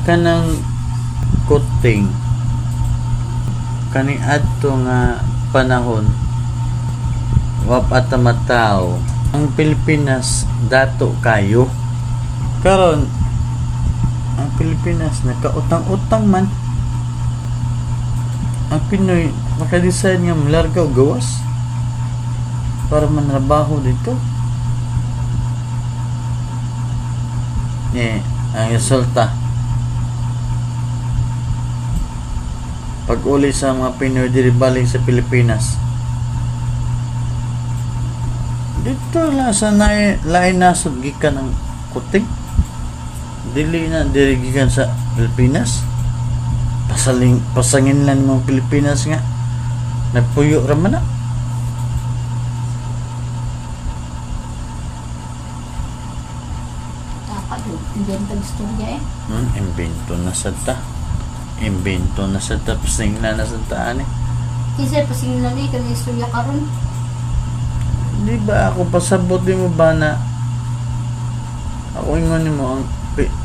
kanang kuting kani adto nga panahon wapat matao ang Pilipinas dato kayo karon ang Pilipinas nakautang-utang man ang Pinoy makadesign nga malargaw gawas para manrabaho dito ang resulta pag uli sa mga Pinoy diri balik sa Pilipinas dito lang sa lain nasod gikan ang kuting dili na diri gikan sa Pilipinas pasangin lang ng Pilipinas nga nagpuyo raman na Invento istorya invento na sa ta pasinglan na sa taan Kasi pasinglan kan istorya karon. Di ba ako pasabot mo ba na ako ingon mo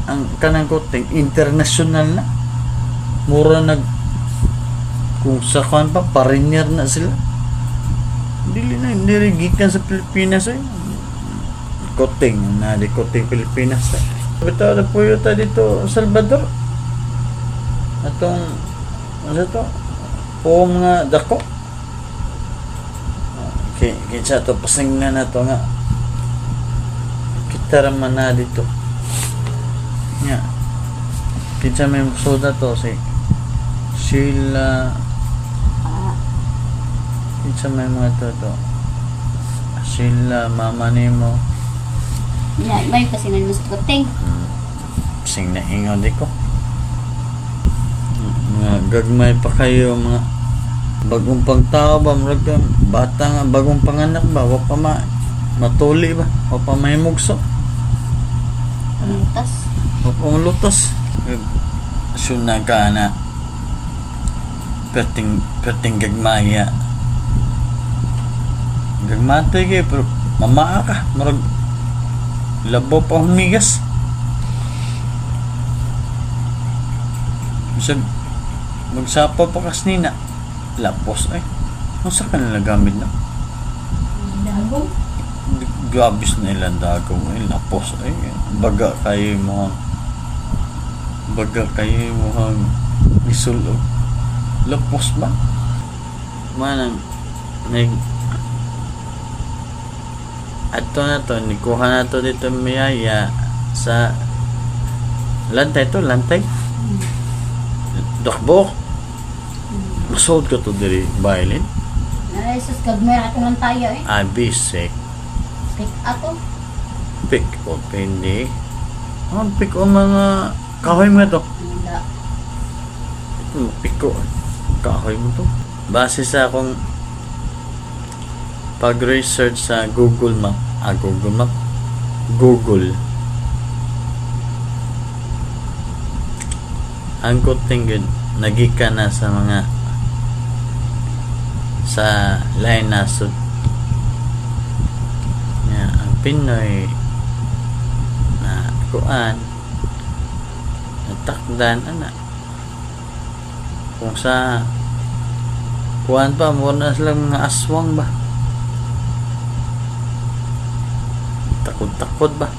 ang kanang kuting international na mura kung sa kan pa pariner na sila dili na gikan sa Pilipinas kuting na di kuting Pilipinas bitaw na puyo ta dito Salvador atong ano to po mga dako kinsa to pasingnan na to nga kita raman na dito nya kinsa may soda to si Sheila kinsa may mga to Sheila mama nimo may pasingnan mo sa kuting sing na ingon di ko mga gagmay pa kayo mga bagong pagtao ba murag bata nga bagong panganak ba wa pa matuli ba wa pa may mugso lutas wa pa lutas suna ka na perting gagmaya gagmatay kay pero mamaa ka murag labo pa humigas bisag magsapaw pa kas nina lapos ay kung sa kanila gamit na dagong gabis na ilang dagong ay lapos ay baga kayo mo isulog lapos ba manang ato na to nikuha na to dito miyaya sa lantay dakbo masod ka to diri violin ay sus gagmay ato lang tayo bisek pick ato pick o hindi pick o mga kahoy mo to pick o kahoy mo to base sa akong pag-research sa Google ang kuting yun nagika na sa mga sa lain nasod ang Pinoy na kuan natakdan kung sa kuan pa muna silang mga aswang ba takot ba